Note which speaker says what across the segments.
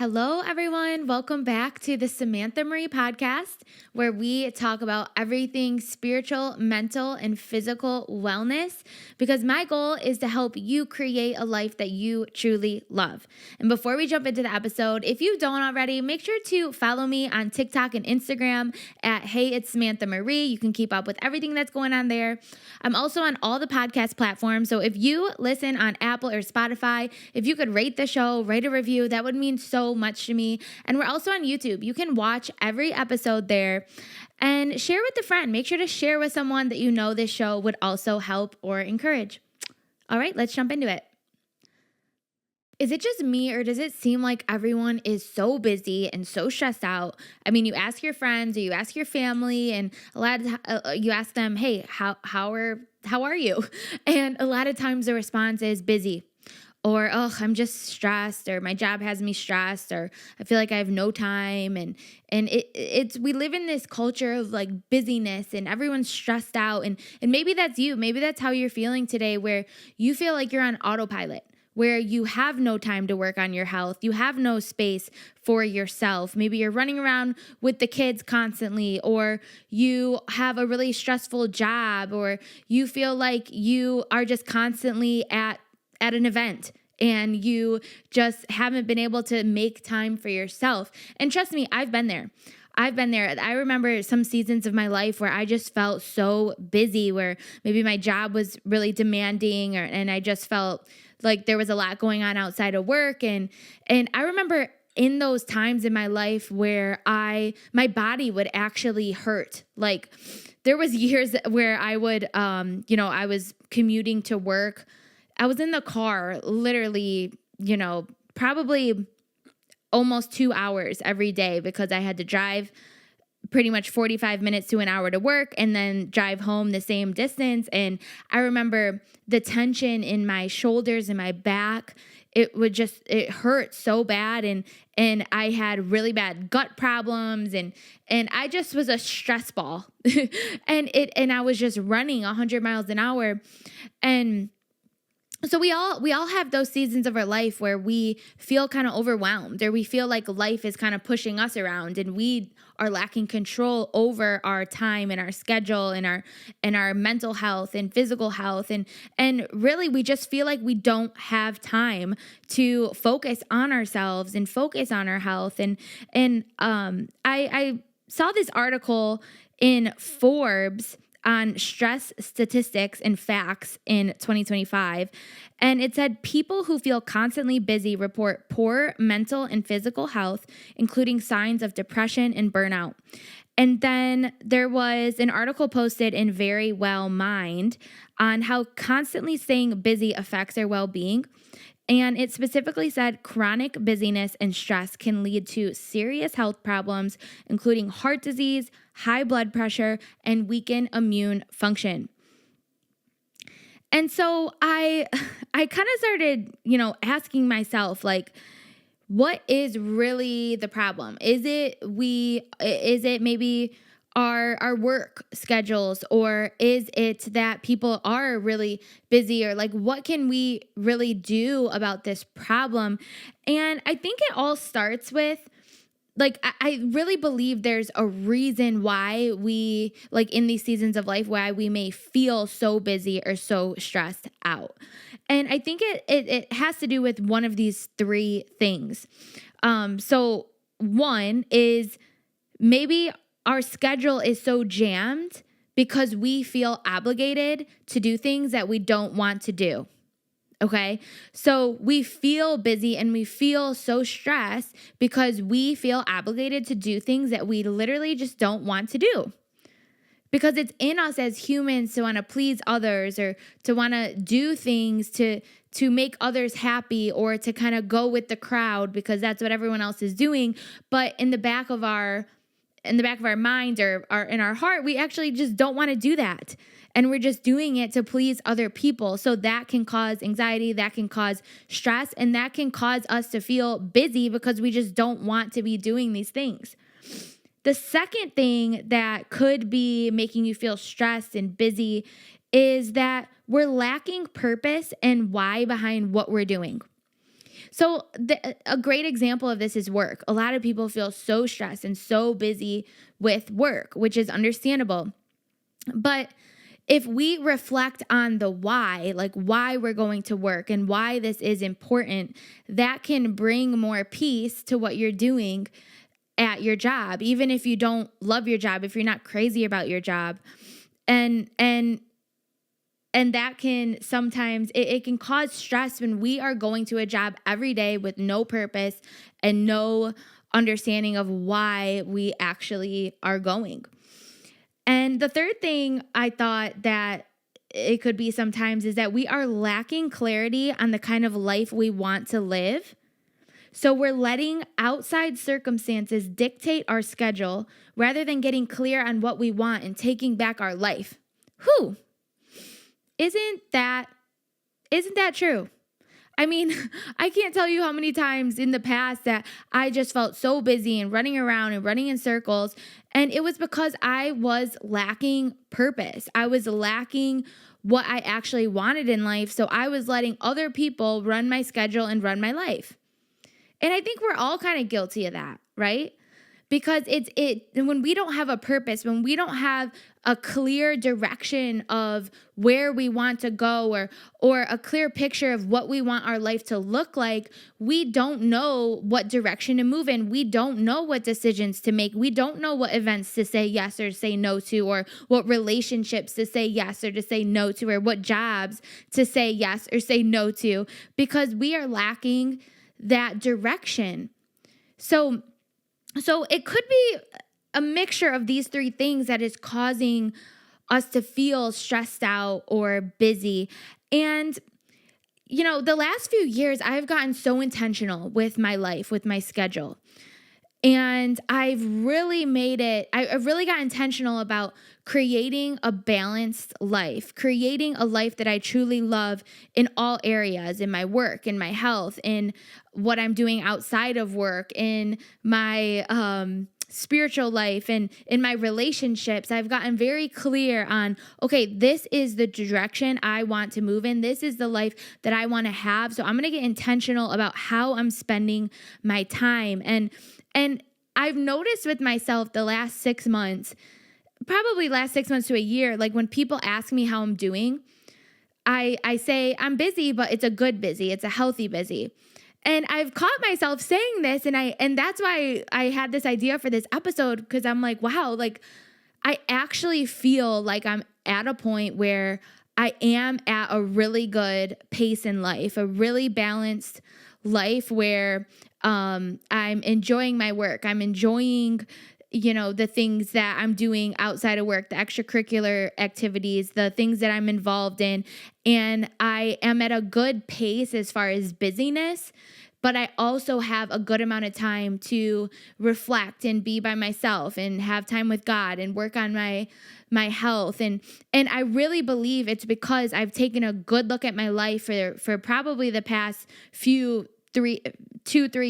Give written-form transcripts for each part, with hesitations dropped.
Speaker 1: Hello, everyone. Welcome back to the Samantha Marie podcast, where we talk about everything spiritual, mental, and physical wellness, because my goal is to help you create a life that you truly love. And before we jump into the episode, if you don't already, make sure to follow me on TikTok and Instagram at Hey, it's Samantha Marie. You can keep up with everything that's going on there. I'm also on all the podcast platforms. So if you listen on Apple or Spotify, if you could rate the show, write a review, that would mean so much to me. And we're also on YouTube. You can watch every episode there and share with a friend. Make sure to share with someone that you know this show would also help or encourage. All right, let's jump into it. Is it just me, or does it seem like everyone is so busy and so stressed out? I mean, you ask your friends or you ask your family, and a lot of you ask them, "Hey, how are you?" And a lot of times the response is busy, or "Oh, I'm just stressed," or "My job has me stressed," or "I feel like I have no time." And it's we live in this culture of like busyness, and everyone's stressed out, and maybe that's you. Maybe that's how you're feeling today, where you feel like you're on autopilot, where you have no time to work on your health. You have no space for yourself. Maybe you're running around with the kids constantly, or you have a really stressful job, or you feel like you are just constantly at an event and you just haven't been able to make time for yourself. And trust me, I've been there. I remember some seasons of my life where I just felt so busy, where maybe my job was really demanding, and I just felt like there was a lot going on outside of work. And I remember in those times in my life where my body would actually hurt. Like there was years where I would, I was commuting to work. I was in the car literally, probably almost 2 hours every day, because I had to drive pretty much 45 minutes to an hour to work and then drive home the same distance. And I remember the tension in my shoulders and my back. It hurt so bad. And I had really bad gut problems, and I just was a stress ball and I was just running 100 miles an hour. And so we all have those seasons of our life where we feel kind of overwhelmed, or we feel like life is kind of pushing us around, and we are lacking control over our time and our schedule and our mental health and physical health, and really we just feel like we don't have time to focus on ourselves and focus on our health. And I saw this article in Forbes on stress statistics and facts in 2025. And it said people who feel constantly busy report poor mental and physical health, including signs of depression and burnout. And then there was an article posted in Very Well Mind on how constantly staying busy affects our well-being. And it specifically said chronic busyness and stress can lead to serious health problems, including heart disease, high blood pressure, and weakened immune function. And so I kind of started, asking myself, like, what is really the problem? Is it maybe our work schedules, or is it that people are really busy, or like what can we really do about this problem? And I think it all starts with, like, I really believe there's a reason why we, like in these seasons of life, why we may feel so busy or so stressed out. And I think it has to do with one of these three things. So one is maybe our schedule is so jammed because we feel obligated to do things that we don't want to do. Okay, so we feel busy and we feel so stressed because we feel obligated to do things that we literally just don't want to do. Because it's in us as humans to want to please others, or to want to do things to make others happy, or to kind of go with the crowd because that's what everyone else is doing. But in the back of our minds, or in our heart, we actually just don't want to do that. And we're just doing it to please other people. So that can cause anxiety, that can cause stress, and that can cause us to feel busy because we just don't want to be doing these things. The second thing that could be making you feel stressed and busy is that we're lacking purpose and why behind what we're doing. So a great example of this is work. A lot of people feel so stressed and so busy with work, which is understandable. But if we reflect on the why, like why we're going to work and why this is important, that can bring more peace to what you're doing at your job, even if you don't love your job, if you're not crazy about your job. And that can sometimes, it can cause stress when we are going to a job every day with no purpose and no understanding of why we actually are going. And the third thing I thought that it could be sometimes is that we are lacking clarity on the kind of life we want to live. So we're letting outside circumstances dictate our schedule rather than getting clear on what we want and taking back our life. Whew. Isn't that true? I mean, I can't tell you how many times in the past that I just felt so busy and running around and running in circles. And it was because I was lacking purpose. I was lacking what I actually wanted in life. So I was letting other people run my schedule and run my life. And I think we're all kind of guilty of that, right? Because when we don't have a purpose, when we don't have a clear direction of where we want to go or a clear picture of what we want our life to look like, we don't know what direction to move in. We don't know what decisions to make. We don't know what events to say yes or say no to, or what relationships to say yes or to say no to, or what jobs to say yes or say no to, because we are lacking that direction. So it could be a mixture of these three things that is causing us to feel stressed out or busy. And, the last few years, I've gotten so intentional with my life, with my schedule. And I've really got intentional about creating a balanced life, creating a life that I truly love in all areas, in my work, in my health, in what I'm doing outside of work, in my spiritual life, and in my relationships. I've gotten very clear on, okay, this is the direction I want to move in. This is the life that I want to have. So I'm going to get intentional about how I'm spending my time. And I've noticed with myself the last 6 months, probably last 6 months to a year, like when people ask me how I'm doing, I say I'm busy, but it's a good busy. It's a healthy busy. And I've caught myself saying this, and that's why I had this idea for this episode, because I'm like, wow, like I actually feel like I'm at a point where I am at a really good pace in life, a really balanced life where I'm enjoying my work. I'm enjoying, the things that I'm doing outside of work, the extracurricular activities, the things that I'm involved in. And I am at a good pace as far as busyness, but I also have a good amount of time to reflect and be by myself and have time with God and work on my health. And I really believe it's because I've taken a good look at my life for probably the past 2-3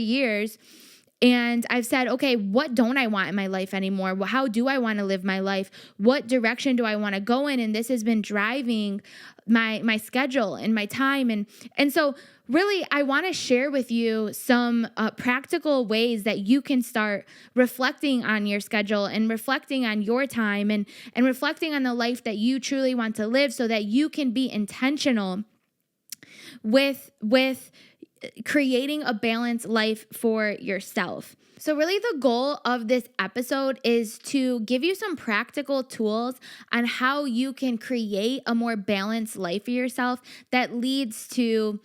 Speaker 1: years. And I've said, okay, what don't I want in my life anymore? How do I want to live my life? What direction do I want to go in? And this has been driving my schedule and my time. And so really, I want to share with you some practical ways that you can start reflecting on your schedule and reflecting on your time and reflecting on the life that you truly want to live, so that you can be intentional with creating a balanced life for yourself. So really the goal of this episode is to give you some practical tools on how you can create a more balanced life for yourself that leads to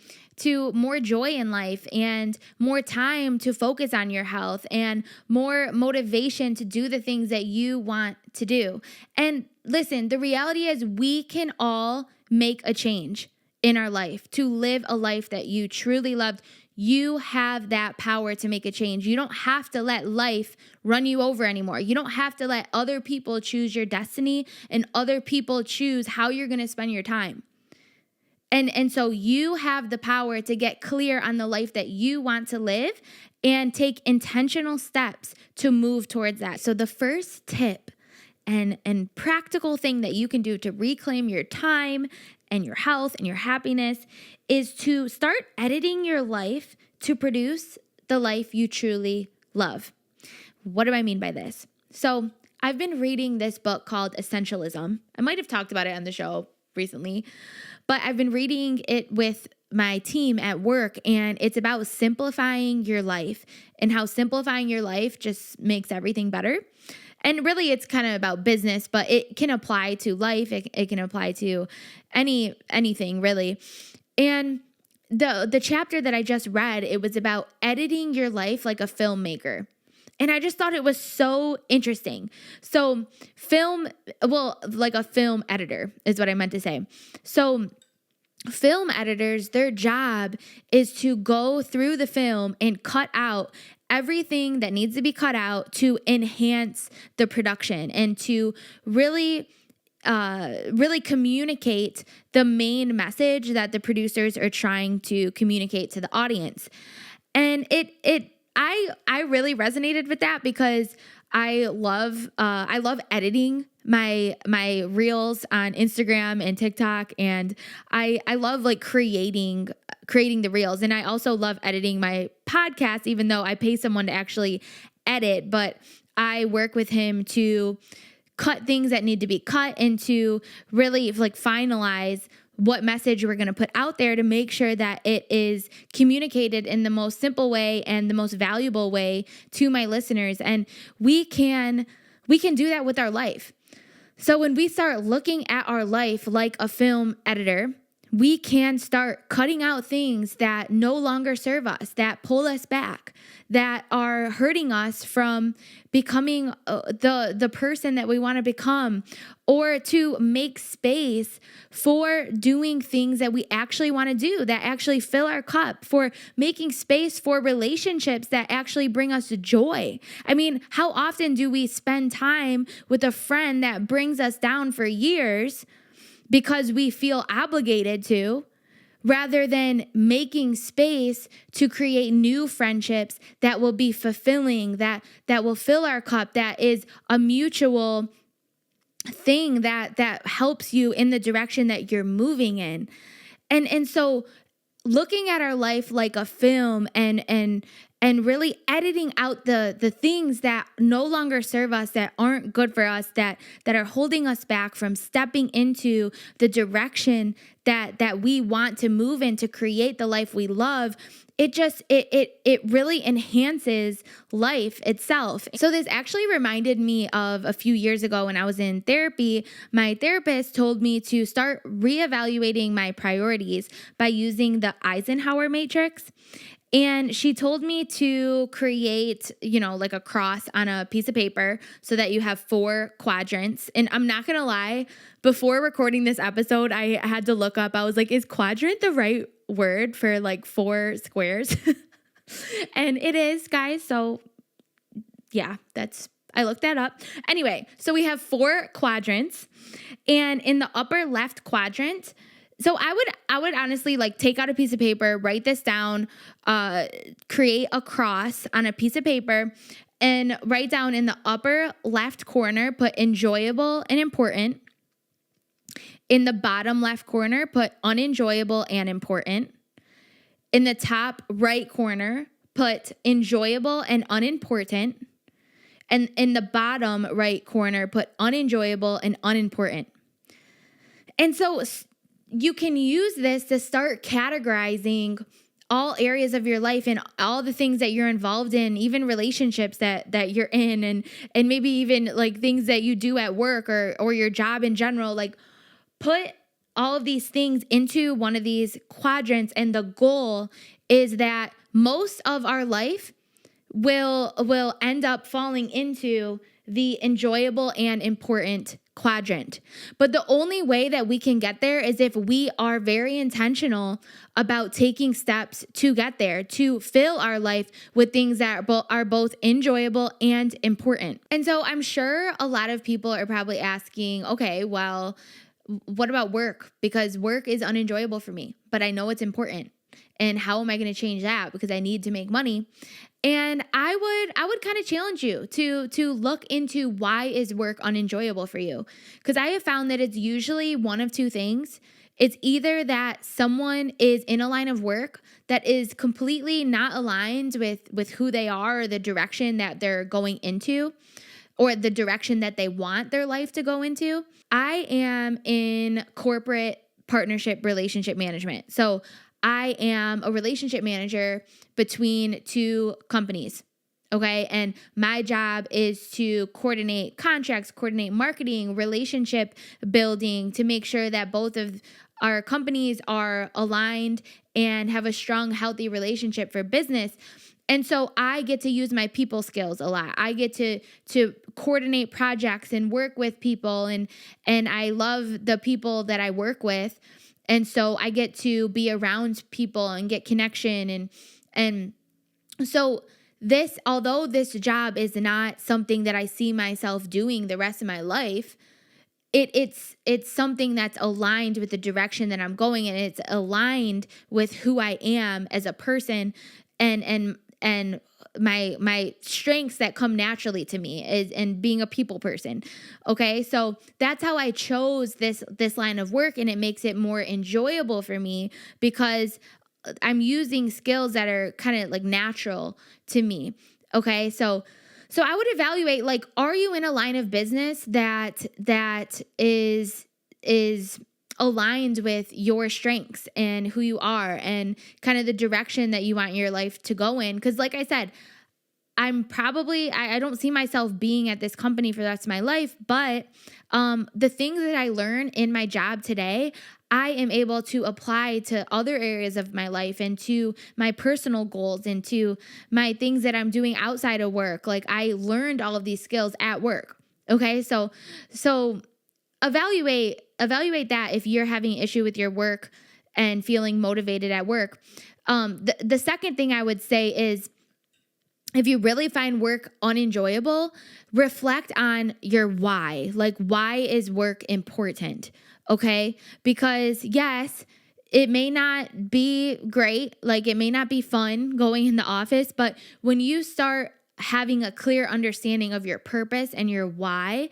Speaker 1: more joy in life and more time to focus on your health and more motivation to do the things that you want to do. And listen, the reality is we can all make a change in our life to live a life that you truly loved. You have that power to make a change. You don't have to let life run you over anymore. You don't have to let other people choose your destiny and other people choose how you're going to spend your time. And so you have the power to get clear on the life that you want to live and take intentional steps to move towards that. So the first tip and practical thing that you can do to reclaim your time and your health and your happiness is to start editing your life to produce the life you truly love. What do I mean by this? So I've been reading this book called Essentialism. I might have talked about it on the show recently, but I've been reading it with my team at work, and it's about simplifying your life and how simplifying your life just makes everything better. And really, it's kind of about business, but it can apply to life. It can apply to anything really. And the chapter that I just read, it was about editing your life like a filmmaker. And I just thought it was so interesting. So like a film editor is what I meant to say. So film editors, their job is to go through the film and cut out everything that needs to be cut out to enhance the production and to really communicate the main message that the producers are trying to communicate to the audience. And I really resonated with that because I love editing my reels on Instagram and TikTok, and I love like creating the reels. And I also love editing my podcast, even though I pay someone to actually edit, but I work with him to cut things that need to be cut and to really like finalize what message we're going to put out there to make sure that it is communicated in the most simple way and the most valuable way to my listeners. And we can do that with our life. So when we start looking at our life like a film editor, we can start cutting out things that no longer serve us, that pull us back, that are hurting us from becoming the person that we want to become, or to make space for doing things that we actually want to do, that actually fill our cup, for making space for relationships that actually bring us joy. I mean, how often do we spend time with a friend that brings us down for years because we feel obligated to, rather than making space to create new friendships that will be fulfilling, that will fill our cup, that is a mutual thing that helps you in the direction that you're moving in. And so looking at our life like a film and really editing out the things that no longer serve us, that aren't good for us, that are holding us back from stepping into the direction that we want to move in to create the life we love, it really enhances life itself. So this actually reminded me of a few years ago when I was in therapy. My therapist told me to start reevaluating my priorities by using the Eisenhower matrix. And she told me to create, like a cross on a piece of paper so that you have 4 quadrants. And I'm not going to lie, before recording this episode, I had to look up. I was like, is quadrant the right word for like 4 squares? And it is, guys. So yeah, I looked that up. Anyway, so we have 4 quadrants, and in the upper left quadrant, so I would honestly like take out a piece of paper, write this down, create a cross on a piece of paper, and write down in the upper left corner, put enjoyable and important. In the bottom left corner, put unenjoyable and important. In the top right corner, put enjoyable and unimportant. And in the bottom right corner, put unenjoyable and unimportant. And so you can use this to start categorizing all areas of your life and all the things that you're involved in, even relationships that you're in, and maybe even like things that you do at work or your job in general. Like, put all of these things into one of these quadrants, and the goal is that most of our life will end up falling into the enjoyable and important quadrant. But the only way that we can get there is if we are very intentional about taking steps to get there, to fill our life with things that are both enjoyable and important. And so I'm sure a lot of people are probably asking, okay, well, what about work? Because work is unenjoyable for me, but I know it's important. And how am I going to change that? Because I need to make money. And I would kind of challenge you to look into, why is work unenjoyable for you? Because I have found that it's usually one of 2 things. It's either that someone is in a line of work that is completely not aligned with who they are or the direction that they're going into or the direction that they want their life to go into. I am in corporate partnership relationship management. So I am a relationship manager between two companies. Okay. And my job is to coordinate contracts, coordinate marketing, relationship building to make sure that both of our companies are aligned and have a strong, healthy relationship for business. And so I get to use my people skills a lot. I get to coordinate projects and work with people, and I love the people that I work with. And so I get to be around people and get connection and so although this job is not something that I see myself doing the rest of my life, it's something that's aligned with the direction that I'm going, and it's aligned with who I am as a person and my strengths that come naturally to me and being a people person. Okay. So that's how I chose this line of work, and it makes it more enjoyable for me because I'm using skills that are kind of like natural to me. Okay. So I would evaluate, like, are you in a line of business that is aligned with your strengths and who you are and kind of the direction that you want your life to go in? Because like I said, I don't see myself being at this company for the rest of my life, but the things that I learn in my job today, I am able to apply to other areas of my life and to my personal goals and to my things that I'm doing outside of work. Like, I learned all of these skills at work. Okay. So evaluate that if you're having an issue with your work and feeling motivated at work. The second thing I would say is, if you really find work unenjoyable, reflect on your why. Like, why is work important? Okay? Because yes, it may not be great. Like, it may not be fun going in the office, but when you start having a clear understanding of your purpose and your why,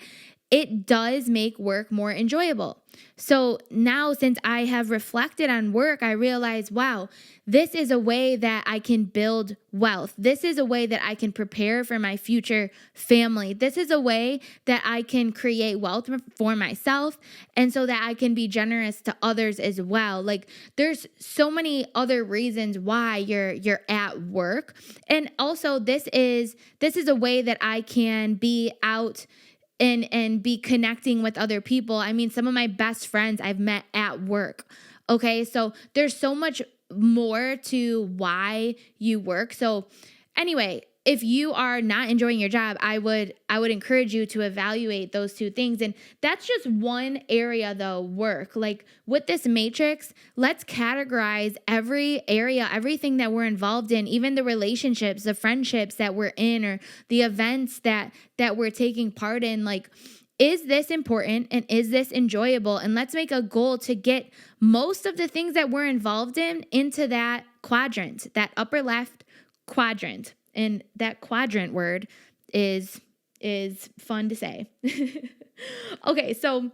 Speaker 1: it does make work more enjoyable. So now, since I have reflected on work, I realize, wow, this is a way that I can build wealth. This is a way that I can prepare for my future family. This is a way that I can create wealth for myself, and so that I can be generous to others as well. Like, there's so many other reasons why you're at work. And also, this is a way that I can be out and be connecting with other people. I mean, some of my best friends I've met at work. Okay. So there's so much more to why you work. So anyway, if you are not enjoying your job, I would encourage you to evaluate those two things. And that's just one area though, work. Like, with this matrix, let's categorize every area, everything that we're involved in, even the relationships, the friendships that we're in, or the events that we're taking part in. Like, is this important and is this enjoyable? And let's make a goal to get most of the things that we're involved in into that quadrant, that upper left quadrant. And that quadrant word is fun to say. Okay, so,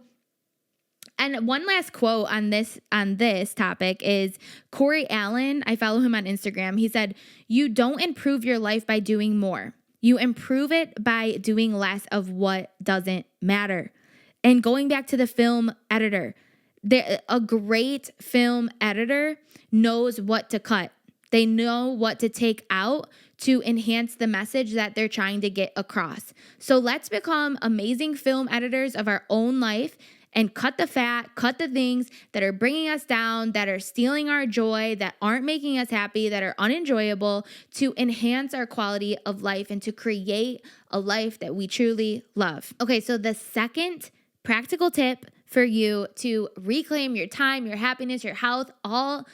Speaker 1: and one last quote on this topic is Corey Allen. I follow him on Instagram. He said, "You don't improve your life by doing more. You improve it by doing less of what doesn't matter." And going back to the film editor, a great film editor knows what to cut. They know what to take out to enhance the message that they're trying to get across. So let's become amazing film editors of our own life and cut the fat, cut the things that are bringing us down, that are stealing our joy, that aren't making us happy, that are unenjoyable, to enhance our quality of life and to create a life that we truly love. Okay, so the second practical tip for you to reclaim your time, your happiness, your health, all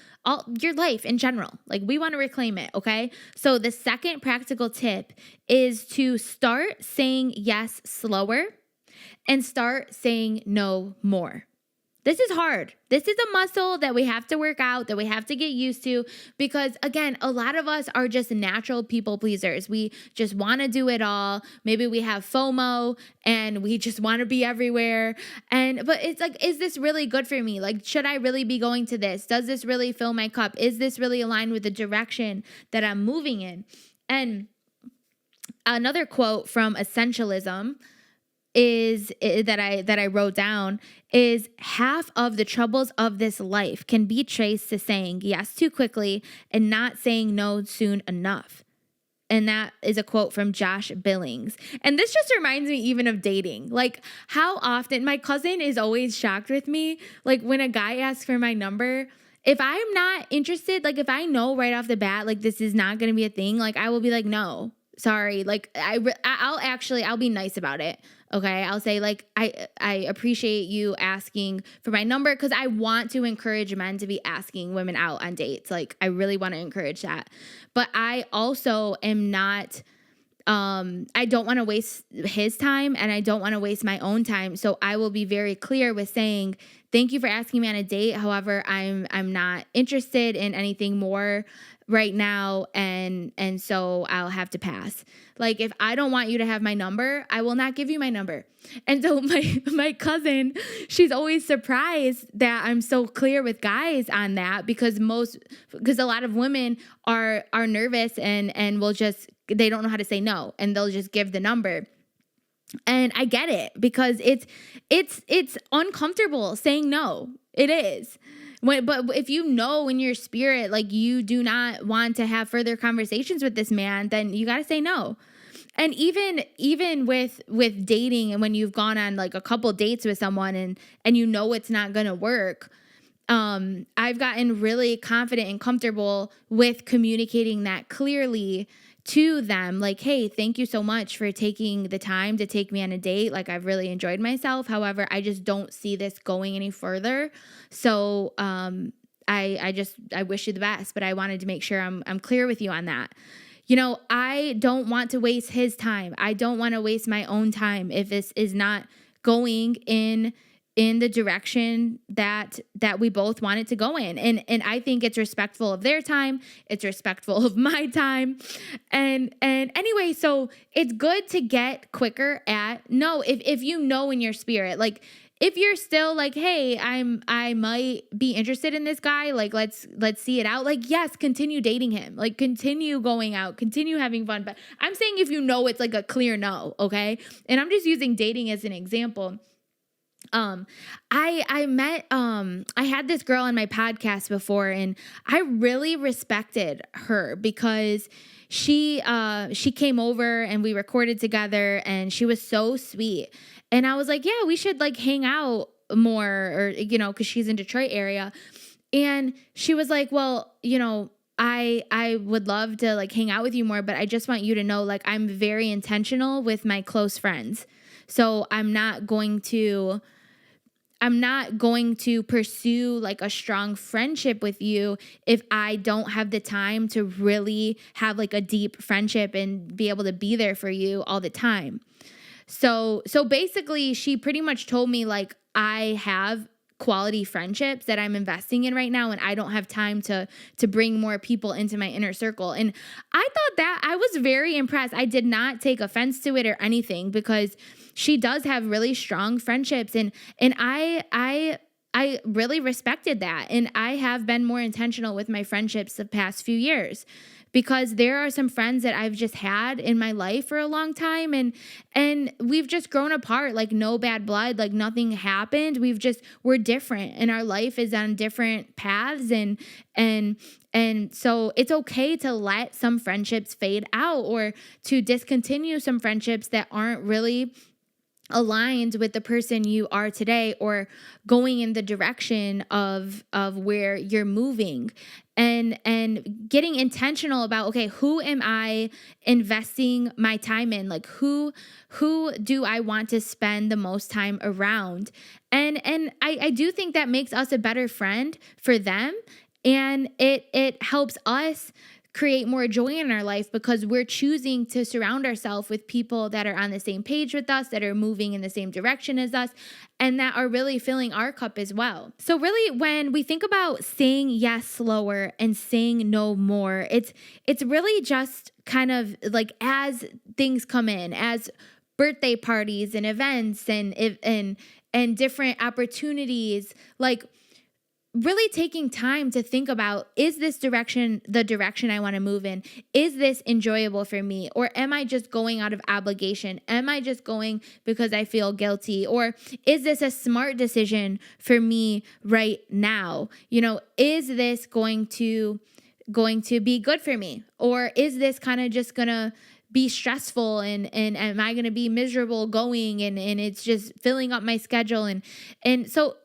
Speaker 1: your life in general. Like, we want to reclaim it, okay? So the second practical tip is to start saying yes slower and start saying no more. This is hard. This is a muscle that we have to work out, that we have to get used to, because again, a lot of us are just natural people pleasers. We just want to do it all. Maybe we have FOMO and we just want to be everywhere. But it's like, is this really good for me? Like, should I really be going to this? Does this really fill my cup? Is this really aligned with the direction that I'm moving in? And another quote from Essentialism is that I wrote down is, half of the troubles of this life can be traced to saying yes too quickly and not saying no soon enough. And that is a quote from Josh Billings. And this just reminds me even of dating. Like, how often my cousin is always shocked with me. Like, when a guy asks for my number, if I'm not interested, like if I know right off the bat, like this is not going to be a thing, like I will be like, no, sorry. Like I'll be nice about it. Okay. I'll say like, I appreciate you asking for my number, because I want to encourage men to be asking women out on dates. Like, I really want to encourage that. But I also am not, I don't want to waste his time, and I don't want to waste my own time. So I will be very clear with saying, thank you for asking me on a date. However, I'm not interested in anything more right now. And so I'll have to pass. Like, if I don't want you to have my number, I will not give you my number. And so my cousin, she's always surprised that I'm so clear with guys on that, because a lot of women are nervous and will just, they don't know how to say no, and they'll just give the number. And I get it, because it's uncomfortable saying no. It is. But if you know in your spirit, like you do not want to have further conversations with this man, then you got to say no. And even with dating, and when you've gone on like a couple dates with someone and you know it's not going to work, I've gotten really confident and comfortable with communicating that clearly to them. Like, hey, thank you so much for taking the time to take me on a date. Like, I've really enjoyed myself. However, I just don't see this going any further. So, I wish you the best, but I wanted to make sure I'm clear with you on that. You know, I don't want to waste his time. I don't want to waste my own time if this is not going in the direction that we both want it to go in. And I think it's respectful of their time. It's respectful of my time. And anyway, so it's good to get quicker at no, if you know in your spirit, like if you're still like, hey, I might be interested in this guy, like let's see it out. Like, yes, continue dating him, like continue going out, continue having fun. But I'm saying if you know it's like a clear no, okay? And I'm just using dating as an example. I had this girl on my podcast before, and I really respected her because she came over and we recorded together, and she was so sweet. And I was like, yeah, we should like hang out more, or, you know, cause she's in Detroit area. And she was like, well, you know, I would love to like hang out with you more, but I just want you to know, like, I'm very intentional with my close friends. So I'm not going to pursue like a strong friendship with you if I don't have the time to really have like a deep friendship and be able to be there for you all the time. So basically she pretty much told me like, I have quality friendships that I'm investing in right now, and I don't have time to bring more people into my inner circle. And I thought that I was very impressed. I did not take offense to it or anything, because she does have really strong friendships, and I really respected that. And I have been more intentional with my friendships the past few years, because there are some friends that I've just had in my life for a long time, and we've just grown apart, like no bad blood, like nothing happened. We're different, and our life is on different paths, and so it's okay to let some friendships fade out, or to discontinue some friendships that aren't really aligned with the person you are today, or going in the direction of where you're moving, and getting intentional about, okay, who am I investing my time in? Like who do I want to spend the most time around? And I do think that makes us a better friend for them. And it helps us create more joy in our life because we're choosing to surround ourselves with people that are on the same page with us, that are moving in the same direction as us, and that are really filling our cup as well. So really, when we think about saying yes slower and saying no more, it's really just kind of like as things come in, as birthday parties and events and different opportunities, like really taking time to think about, is this direction the direction I want to move in? Is this enjoyable for me? Or am I just going out of obligation? Am I just going because I feel guilty? Or is this a smart decision for me right now? Is this going to be good for me? Or is this kind of just going to be stressful and am I going to be miserable going and it's just filling up my schedule? And so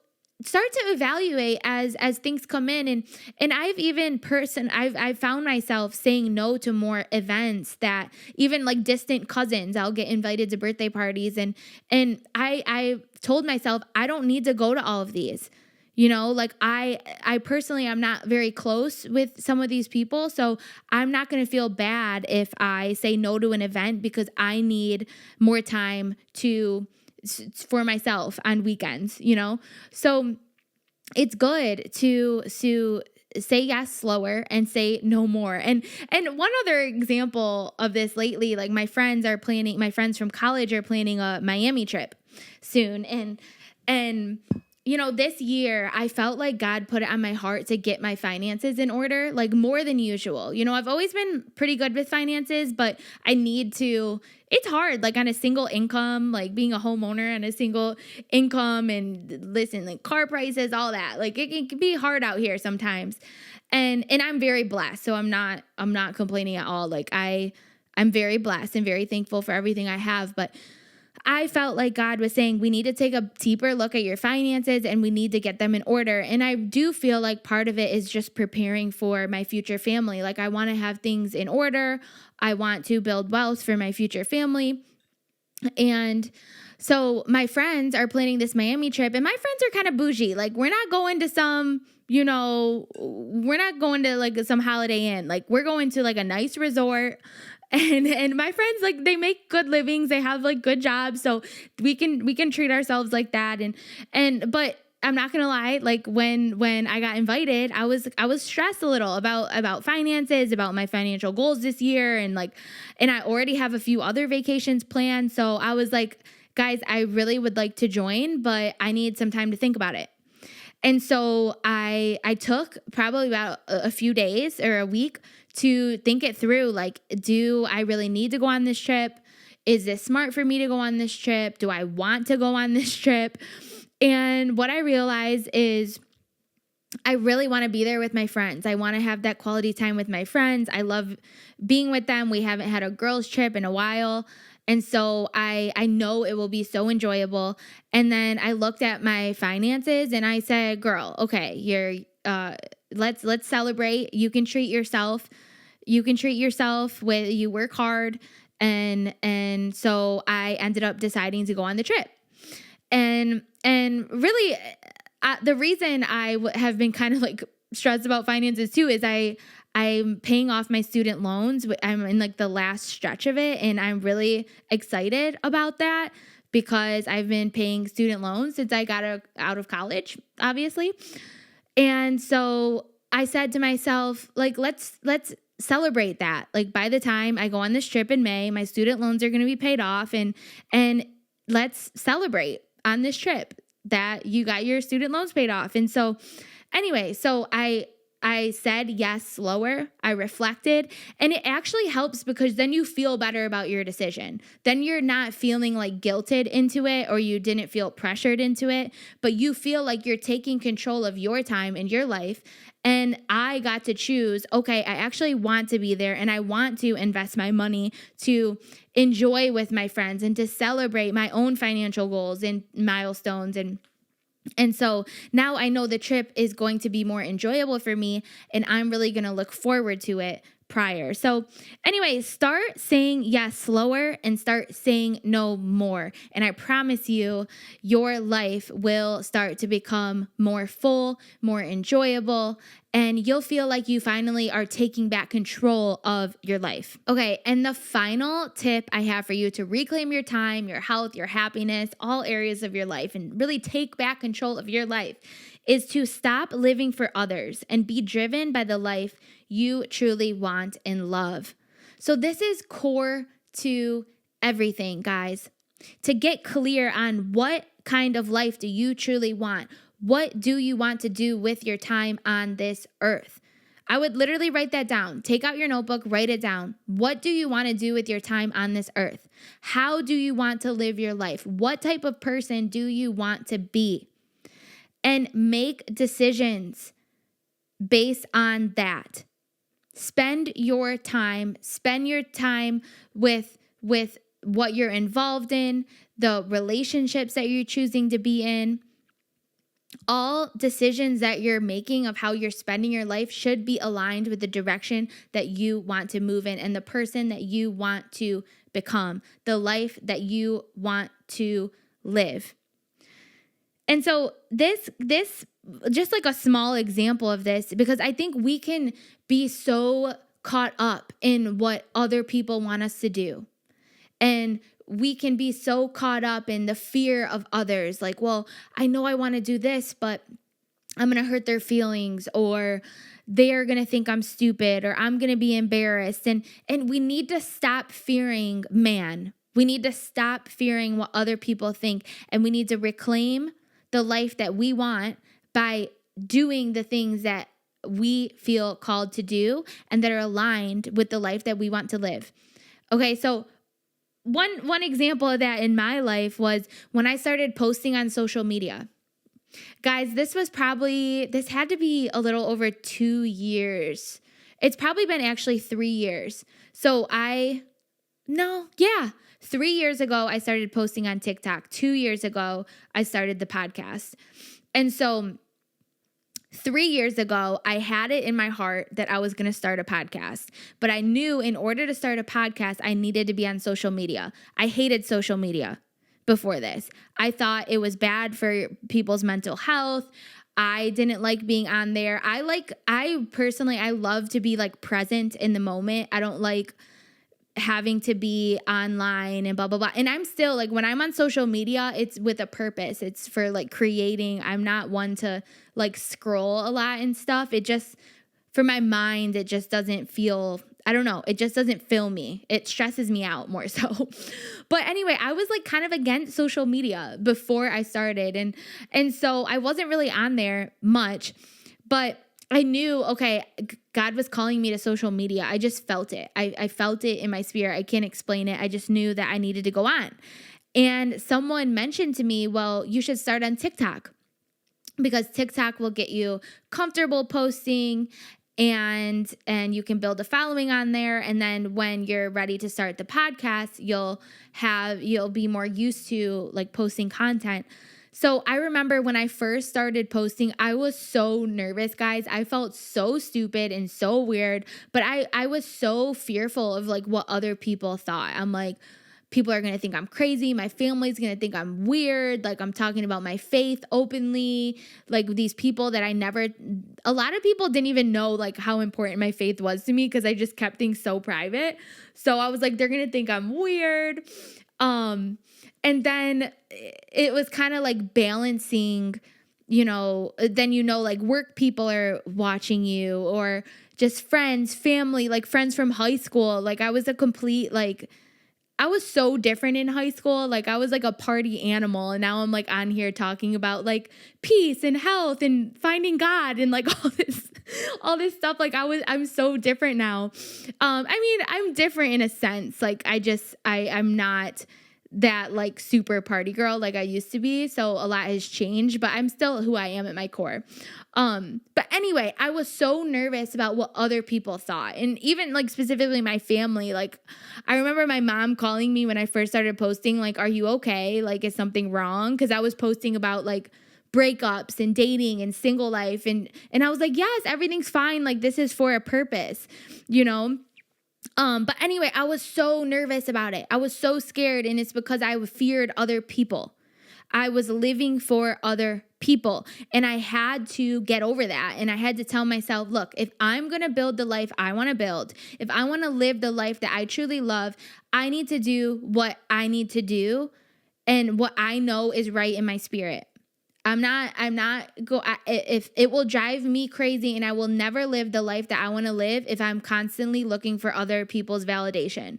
Speaker 1: start to evaluate as things come in. And I've found myself saying no to more events, that even like distant cousins, I'll get invited to birthday parties. And I told myself, I don't need to go to all of these. Like I personally, I'm not very close with some of these people. So I'm not going to feel bad if I say no to an event because I need more time for myself on weekends, So it's good to say yes slower and say no more. And one other example of this lately, like my friends from college are planning a Miami trip soon. And this year I felt like God put it on my heart to get my finances in order, like more than usual. I've always been pretty good with finances, but I need to, it's hard, like on a single income, like being a homeowner on a single income, and listen, like car prices, all that, like it can be hard out here sometimes. And I'm very blessed. So I'm not complaining at all. Like I'm very blessed and very thankful for everything I have, but I felt like God was saying, we need to take a deeper look at your finances and we need to get them in order. And I do feel like part of it is just preparing for my future family. Like I want to have things in order. I want to build wealth for my future family. And so my friends are planning this Miami trip, and my friends are kind of bougie. Like we're not going to we're not going to like some Holiday Inn. Like we're going to like a nice resort. And my friends, like they make good livings, they have like good jobs, so we can treat ourselves like that. But I'm not gonna lie, like when I got invited, I was stressed a little about finances, about my financial goals this year, and I already have a few other vacations planned. So I was like, guys, I really would like to join, but I need some time to think about it. And so I took probably about a few days or a week to think it through. Like, do I really need to go on this trip? Is this smart for me to go on this trip? Do I want to go on this trip? And what I realized is I really want to be there with my friends. I want to have that quality time with my friends. I love being with them. We haven't had a girls' trip in a while. And so I know it will be so enjoyable. And then I looked at my finances and I said, girl, okay, let's celebrate. You can treat yourself. You work hard. And so I ended up deciding to go on the trip. And really, the reason I have been kind of like stressed about finances too is I'm paying off my student loans. I'm in like the last stretch of it, and I'm really excited about that because I've been paying student loans since I got out of college, obviously. And so I said to myself, like, let's celebrate that. Like by the time I go on this trip in May, my student loans are going to be paid off, and let's celebrate on this trip that you got your student loans paid off. And so anyway, so I said yes slower. I reflected, and it actually helps because then you feel better about your decision. Then you're not feeling like guilted into it, or you didn't feel pressured into it, but you feel like you're taking control of your time and your life. And I got to choose, okay, I actually want to be there, and I want to invest my money to enjoy with my friends and to celebrate my own financial goals and milestones. And so now I know the trip is going to be more enjoyable for me, and I'm really going to look forward to it prior. So anyway, start saying yes slower and start saying no more. And I promise you, your life will start to become more full, more enjoyable, and you'll feel like you finally are taking back control of your life. Okay, and the final tip I have for you to reclaim your time, your health, your happiness, all areas of your life, and really take back control of your life is to stop living for others and be driven by the life you truly want and love. So this is core to everything, guys. To get clear on what kind of life do you truly want? What do you want to do with your time on this earth? I would literally write that down. Take out your notebook, write it down. What do you want to do with your time on this earth? How do you want to live your life? What type of person do you want to be? And make decisions based on that. Spend your time with what you're involved in, the relationships that you're choosing to be in. All decisions that you're making of how you're spending your life should be aligned with the direction that you want to move in and the person that you want to become, the life that you want to live. And so this just like a small example of this, because I think we can be so caught up in what other people want us to do. And we can be so caught up in the fear of others. Like, well, I know I want to do this, but I'm going to hurt their feelings, or they're going to think I'm stupid, or I'm going to be embarrassed. And we need to stop fearing man. We need to stop fearing what other people think. And we need to reclaim the life that we want by doing the things that we feel called to do and that are aligned with the life that we want to live. Okay, so one example of that in my life was when I started posting on social media. Guys, this had to be a little over 2 years. It's probably been actually 3 years. 3 years ago, I started posting on TikTok. 2 years ago, I started the podcast. And so 3 years ago, I had it in my heart that I was going to start a podcast, but I knew in order to start a podcast, I needed to be on social media. I hated social media before this. I thought it was bad for people's mental health. I didn't like being on there. I personally love to be like present in the moment. I don't like having to be online and blah, blah, blah. And I'm still like, when I'm on social media, it's with a purpose. It's for like creating. I'm not one to like scroll a lot and stuff. It just, for my mind, it just doesn't feel, I don't know. It just doesn't fill me. It stresses me out more so. But anyway, I was like kind of against social media before I started. And so I wasn't really on there much, but I knew, okay, God was calling me to social media. I just felt it. I felt it in my spirit. I can't explain it. I just knew that I needed to go on. And someone mentioned to me, well, you should start on TikTok because TikTok will get you comfortable posting and you can build a following on there. And then when you're ready to start the podcast, you'll be more used to like posting content. So I remember when I first started posting, I was so nervous, guys. I felt so stupid and so weird, but I was so fearful of like what other people thought. I'm like, people are going to think I'm crazy. My family's going to think I'm weird. Like I'm talking about my faith openly. Like these people that a lot of people didn't even know like how important my faith was to me because I just kept things so private. So I was like, they're going to think I'm weird. And then it was kind of like balancing, like work people are watching you or just friends, family, like friends from high school. Like I was I was so different in high school. Like I was like a party animal. And now I'm like on here talking about like peace and health and finding God and like all this stuff. Like I'm so different now. I'm different in a sense. Like I'm not that like super party girl like I used to be. So a lot has changed, but I'm still who I am at my core. But anyway, I was so nervous about what other people thought. And even like specifically my family, like I remember my mom calling me when I first started posting, like, are you okay? Like, is something wrong? Cause I was posting about like breakups and dating and single life. And I was like, yes, everything's fine. Like, this is for a purpose, you know? But anyway, I was so nervous about it. I was so scared, and it's because I feared other people. I was living for other people, and I had to get over that. And I had to tell myself, look, if I'm going to build the life I want to build, if I want to live the life that I truly love, I need to do what I need to do and what I know is right in my spirit. If it will drive me crazy, and I will never live the life that I want to live if I'm constantly looking for other people's validation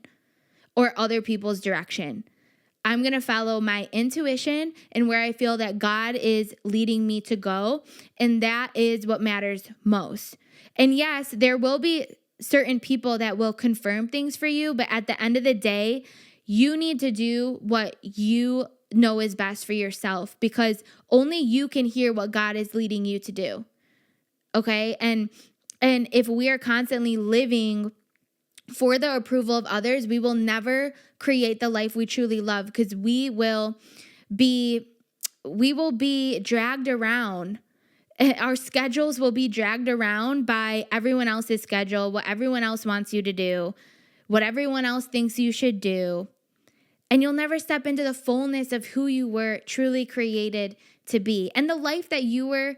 Speaker 1: or other people's direction. I'm going to follow my intuition and where I feel that God is leading me to go. And that is what matters most. And yes, there will be certain people that will confirm things for you, but at the end of the day, you need to do what you know is best for yourself, because only you can hear what God is leading you to do. Okay? And if we are constantly living for the approval of others, we will never create the life we truly love, because we will be dragged around. Our schedules will be dragged around by everyone else's schedule, what everyone else wants you to do, what everyone else thinks you should do. And you'll never step into the fullness of who you were truly created to be. And the life that you were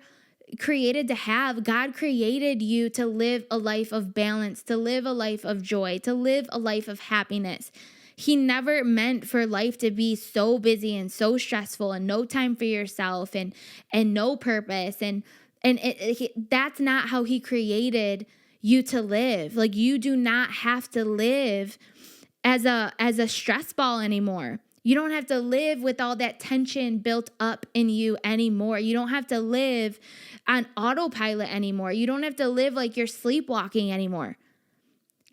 Speaker 1: created to have, God created you to live a life of balance, to live a life of joy, to live a life of happiness. He never meant for life to be so busy and so stressful and no time for yourself and no purpose. That's not how he created you to live. Like, you do not have to live as a stress ball anymore. You don't have to live with all that tension built up in you anymore. You don't have to live on autopilot anymore. You don't have to live like you're sleepwalking anymore.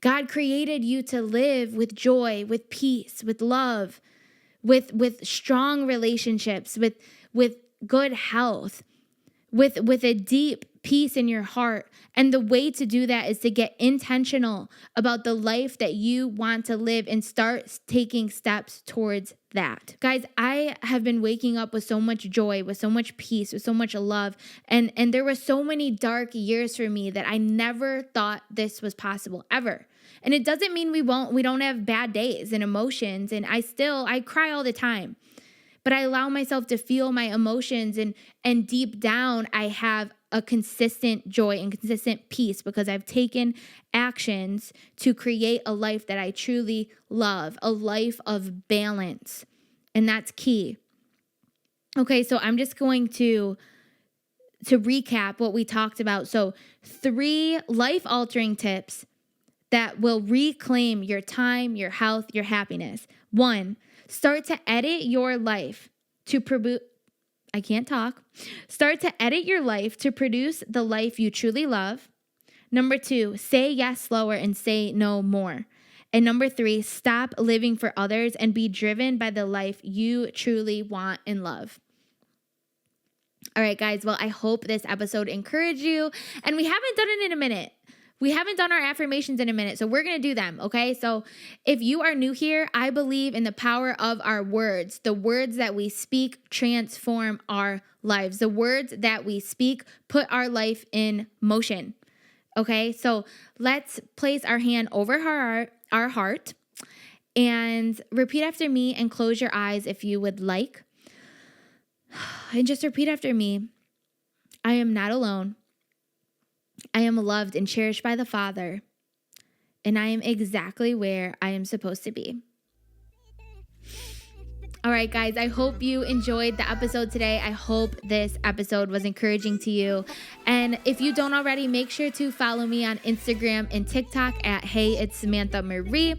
Speaker 1: God created you to live with joy, with peace, with love, with strong relationships, with good health, with a deep peace in your heart. And the way to do that is to get intentional about the life that you want to live and start taking steps towards that. Guys, I have been waking up with so much joy, with so much peace, with so much love. And there were so many dark years for me that I never thought this was possible ever. And it doesn't mean we don't have bad days and emotions. And I cry all the time. But I allow myself to feel my emotions, and deep down, I have a consistent joy and consistent peace because I've taken actions to create a life that I truly love, a life of balance. And that's key. Okay, so I'm just going to recap what we talked about. So 3 life-altering tips that will reclaim your time, your health, your happiness. 1, start to edit your life to Start to edit your life to produce the life you truly love. Number 2, say yes slower and say no more. And number 3, stop living for others and be driven by the life you truly want and love. All right, guys. Well, I hope this episode encouraged you. And we haven't done it in a minute. We haven't done our affirmations in a minute, so we're going to do them, okay? So if you are new here, I believe in the power of our words. The words that we speak transform our lives. The words that we speak put our life in motion, okay? So let's place our hand over our heart and repeat after me and close your eyes if you would like. And just repeat after me. I am not alone. I am loved and cherished by the Father, and I am exactly where I am supposed to be. All right, guys, I hope you enjoyed the episode today. I hope this episode was encouraging to you. And if you don't already, make sure to follow me on Instagram and TikTok at Hey, It's Samantha Marie.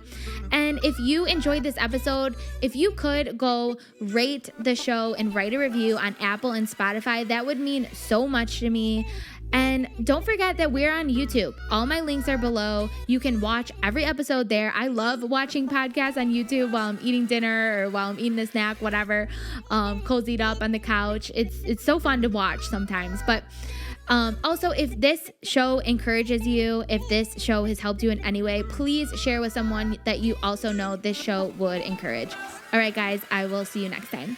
Speaker 1: And if you enjoyed this episode, if you could go rate the show and write a review on Apple and Spotify, that would mean so much to me. And don't forget that we're on YouTube. All my links are below. You can watch every episode there. I love watching podcasts on YouTube while I'm eating dinner or while I'm eating a snack, whatever, cozied up on the couch. It's so fun to watch sometimes. But also, if this show encourages you, if this show has helped you in any way, please share with someone that you also know this show would encourage. All right, guys, I will see you next time.